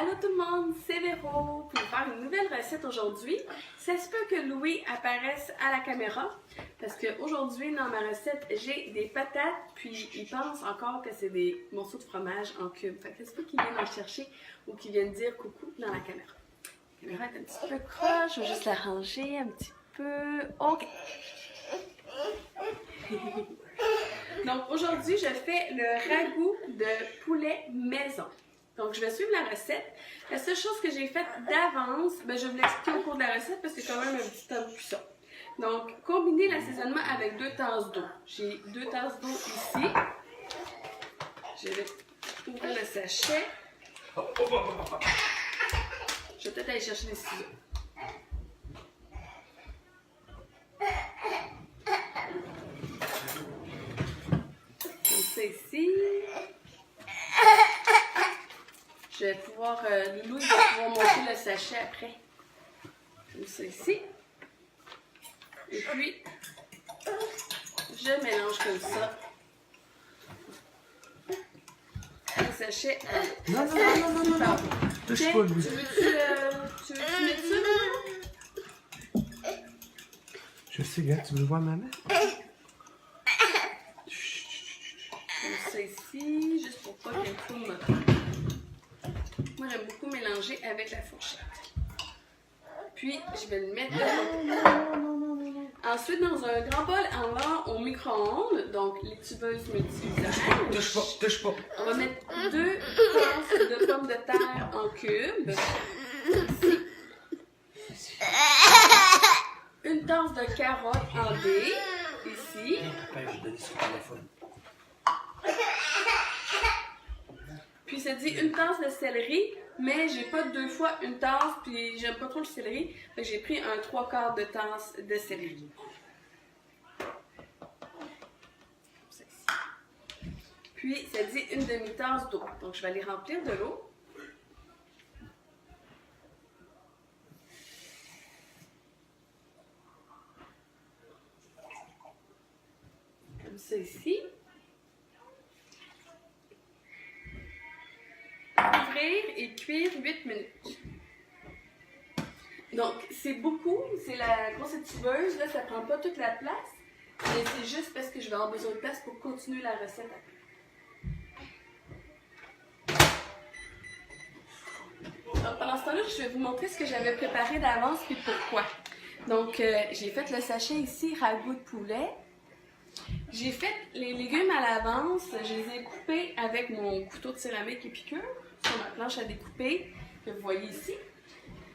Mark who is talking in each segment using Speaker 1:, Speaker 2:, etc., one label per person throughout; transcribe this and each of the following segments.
Speaker 1: Allô tout le monde, c'est Véro pour faire une nouvelle recette aujourd'hui. Ça se peut que Louis apparaisse à la caméra parce qu'aujourd'hui dans ma recette j'ai des patates puis il pense encore que c'est des morceaux de fromage en cubes. Fait que c'est pas qu'il vienne en chercher ou qu'il vienne dire coucou dans la caméra. La caméra est un petit peu croche, je vais juste la ranger un petit peu. Ok. Donc aujourd'hui je fais le ragoût de poulet maison. Donc, je vais suivre la recette. La seule chose que j'ai faite d'avance, je vais vous l'expliquer au cours de la recette parce que c'est quand même un petit temps de cuisson. Donc, combiner l'assaisonnement avec 2 tasses d'eau. J'ai 2 tasses d'eau ici. Je vais ouvrir le sachet. Je vais peut-être aller chercher des ciseaux. Comme ça ici. Je vais pouvoir, Loulou va pouvoir monter le sachet après. Comme ça ici. Et puis, je mélange comme ça. Le sachet.
Speaker 2: Non. Touche pas, lui.
Speaker 1: Tu veux-tu mettre ça?
Speaker 2: Je sais, gars, tu veux voir maman?
Speaker 1: Comme ça ici, juste pour pas qu'elle tourne. Moi, j'aime beaucoup mélanger avec la fourchette. Puis, je vais le mettre dedans. Ensuite, dans un grand bol en or au micro-ondes, donc les tubeuses multi-usages.
Speaker 2: Touche pas.
Speaker 1: On va mettre 2 tasses de pommes de terre en cubes. Ici. Une tasse de carottes en dés. Ici.
Speaker 2: Papa, je vais donner son téléphone.
Speaker 1: Puis ça dit une tasse de céleri, mais j'ai pas 2 fois une tasse, puis j'aime pas trop le céleri. Fait que j'ai pris un 3/4 de tasse de céleri. Puis ça dit une demi-tasse d'eau. Donc je vais aller remplir de l'eau. Comme ça ici. Ouvrir et cuire 8 minutes. Donc, c'est beaucoup, c'est la grosse étuveuse, là, ça prend pas toute la place, mais c'est juste parce que je vais avoir besoin de place pour continuer la recette après. Donc, pendant ce temps-là, je vais vous montrer ce que j'avais préparé d'avance et pourquoi. Donc, j'ai fait le sachet ici, ragoût de poulet. J'ai fait les légumes à l'avance, je les ai coupés avec mon couteau de céramique épicure sur ma planche à découper que vous voyez ici.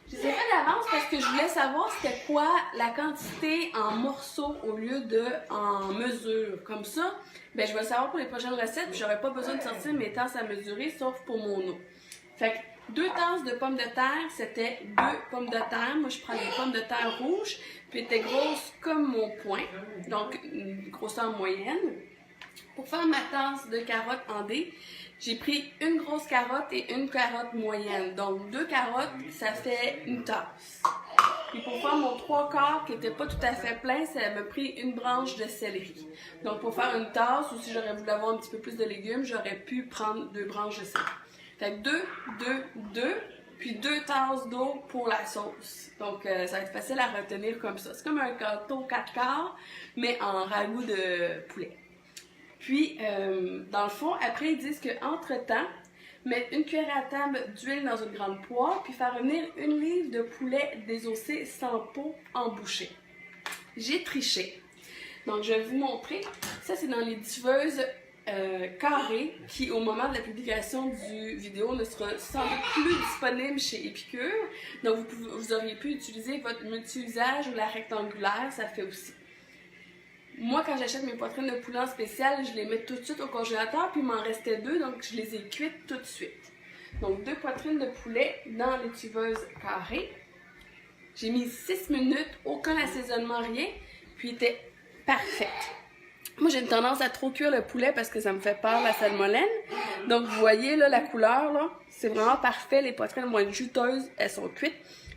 Speaker 1: Je les ai fait d'avance parce que je voulais savoir c'était quoi la quantité en morceaux au lieu de en mesure. Comme ça, je vais le savoir pour les prochaines recettes puis j'aurais pas besoin de sortir mes tasses à mesurer sauf pour mon eau. Fait que 2 tasses de pommes de terre, c'était 2 pommes de terre. Moi, je prends des pommes de terre rouges, puis elles étaient grosses comme mon poing, donc une grosseur moyenne. Pour faire ma tasse de carottes en dés, j'ai pris une grosse carotte et une carotte moyenne. Donc 2 carottes, ça fait une tasse. Puis pour faire mon 3/4 qui n'était pas tout à fait plein, ça m'a pris une branche de céleri. Donc pour faire une tasse, ou si j'aurais voulu avoir un petit peu plus de légumes, j'aurais pu prendre 2 branches de céleri. Fait que 2, puis 2 tasses d'eau pour la sauce. Donc, ça va être facile à retenir comme ça. C'est comme un gâteau 4/4, mais en ragoût de poulet. Puis, dans le fond, après, ils disent qu'entre-temps, mettre une cuillère à table d'huile dans une grande poêle, puis faire revenir 1 livre de poulet désossé sans peau en bouchée. J'ai triché. Donc, je vais vous montrer. Ça, c'est dans les diffuseuses carré qui, au moment de la publication du vidéo, ne sera sans doute plus disponible chez Épicure. Donc, vous auriez pu utiliser votre multi-usage ou la rectangulaire, ça fait aussi. Moi, quand j'achète mes poitrines de poulet en spécial, je les mets tout de suite au congélateur, puis il m'en restait 2, donc je les ai cuites tout de suite. Donc, 2 poitrines de poulet dans l'étuveuse carrée. J'ai mis 6 minutes, aucun assaisonnement, rien, puis il était parfait. Moi, j'ai une tendance à trop cuire le poulet parce que ça me fait peur, la salmonelle. Donc, vous voyez, là, la couleur, là, c'est vraiment parfait. Les poitrines moins juteuses, elles sont cuites.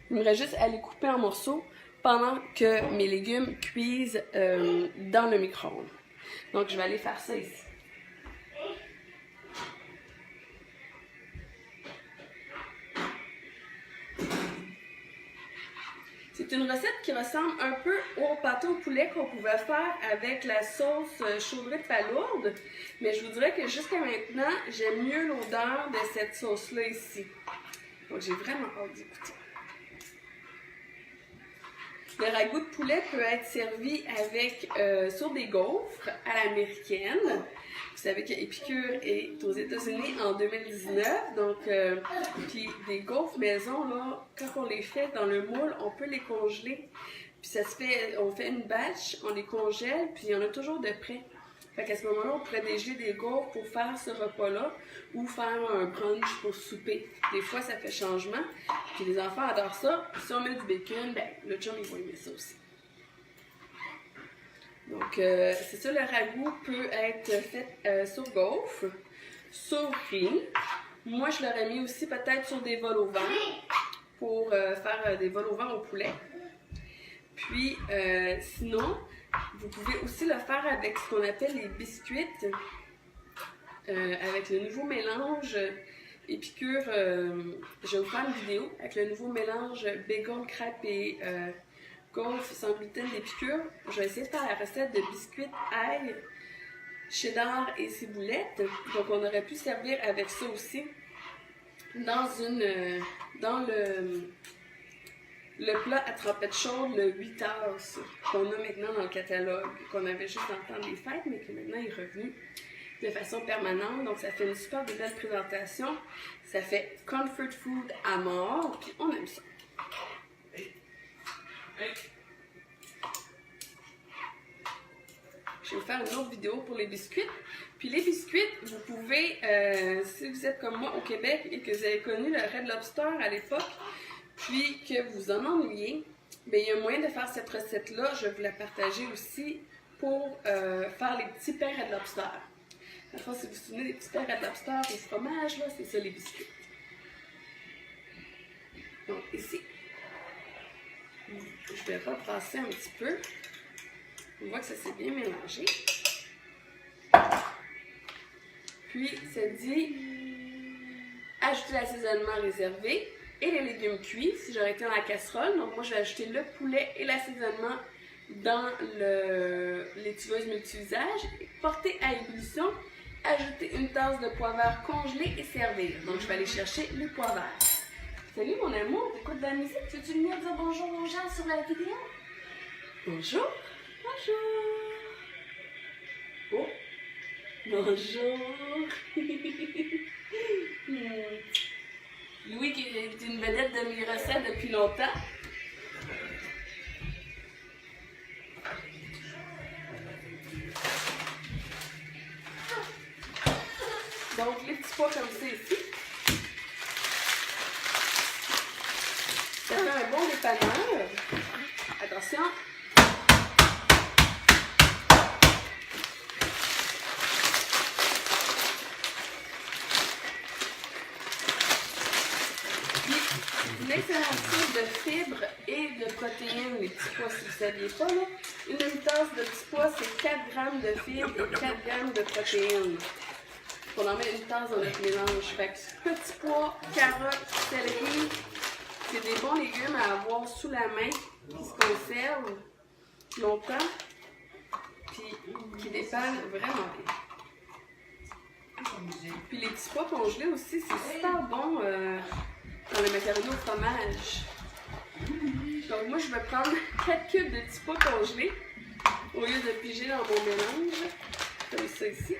Speaker 1: Il me reste juste à les couper en morceaux pendant que mes légumes cuisent dans le micro-ondes. Donc, je vais aller faire ça ici. C'est une recette qui ressemble un peu au pâté au poulet qu'on pouvait faire avec la sauce chaudrée de palourde, mais je vous dirais que jusqu'à maintenant, j'aime mieux l'odeur de cette sauce-là ici. Donc j'ai vraiment hâte d'y goûter. Le ragoût de poulet peut être servi avec sur des gaufres à l'américaine. Vous savez qu'Épicure est aux États-Unis en 2019, donc puis des gaufres maison, là, quand on les fait dans le moule, on peut les congeler. Puis ça se fait, on fait une batch, on les congèle, puis il y en a toujours de près. Fait qu'à ce moment-là, on pourrait dégeler des gaufres pour faire ce repas-là ou faire un brunch pour souper. Des fois, ça fait changement. Puis les enfants adorent ça. Puis si on met du bacon, ben le chum, il va aimer ça aussi. Donc, c'est ça, le ragoût peut être fait sur gaufres, sur riz. Moi, je l'aurais mis aussi peut-être sur des vols au vent pour faire des vols au vent au poulet. Puis, sinon, vous pouvez aussi le faire avec ce qu'on appelle les biscuits, avec le nouveau mélange Épicure. Je vais vous faire une vidéo avec le nouveau mélange bacon, crêpes et gaufres sans gluten d'Épicure. Je vais essayer de faire la recette de biscuits ail, cheddar et ciboulette. Donc, on aurait pu servir avec ça aussi dans le plat à trempette chaude, le 8 tasses, qu'on a maintenant dans le catalogue, qu'on avait juste dans le temps des fêtes, mais qui maintenant est revenu de façon permanente. Donc, ça fait une super belle présentation. Ça fait comfort food à mort, puis on aime ça. Je vais vous faire une autre vidéo pour les biscuits. Puis les biscuits, vous pouvez, si vous êtes comme moi au Québec et que vous avez connu le Red Lobster à l'époque, puis que vous en ennuyez, bien, il y a moyen de faire cette recette-là. Je vais vous la partager aussi pour faire les petits pains Red Lobster. Enfin, si vous vous souvenez des petits pains Red Lobster au fromage, là, c'est ça les biscuits. Donc ici, je vais rebrasser un petit peu. On voit que ça s'est bien mélangé. Puis, ça dit ajouter l'assaisonnement réservé et les légumes cuits si j'aurais été dans la casserole. Donc, moi, je vais ajouter le poulet et l'assaisonnement dans l'étuveuse multi-usage. Porter à ébullition, ajouter une tasse de pois vert congelé et servir. Donc, je vais aller chercher les pois verts. Salut mon amour, t'écoutes de la musique? Tu veux-tu venir dire bonjour aux gens sur la vidéo? Bonjour! Bonjour! Oh! Bonjour! Louis qui est une vedette de mes recettes depuis longtemps. Donc les petits pois comme ça ici. Ça fait un bon dépanneur. Attention! Une excellente source de fibres et de protéines, les petits pois, si vous ne saviez pas. Là. Une tasse de petits pois, c'est 4 grammes de fibres et 4 grammes de protéines. On en met une tasse dans notre mélange. Fait que petits pois, carottes, céleri, c'est des bons légumes à avoir sous la main qui se conservent longtemps puis qui dépannent vraiment bien. Puis les petits pois congelés aussi, c'est super bon dans le macaroni au fromage. Donc moi, je vais prendre 4 cubes de petits pois congelés au lieu de piger dans mon mélange, comme ça ici.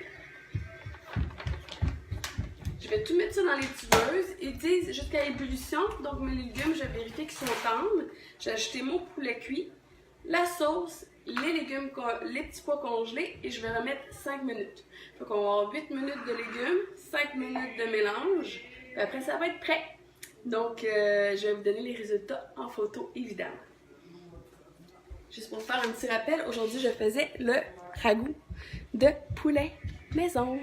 Speaker 1: Je vais tout mettre ça dans les tubeuses. Ils disent jusqu'à ébullition, donc mes légumes, je vais vérifier qu'ils sont tendres. J'ai ajouté mon poulet cuit, la sauce, les légumes, les petits pois congelés et je vais remettre 5 minutes. Donc on va avoir 8 minutes de légumes, 5 minutes de mélange, puis après ça va être prêt. Donc je vais vous donner les résultats en photo évidemment. Juste pour faire un petit rappel, aujourd'hui je faisais le ragoût de poulet maison.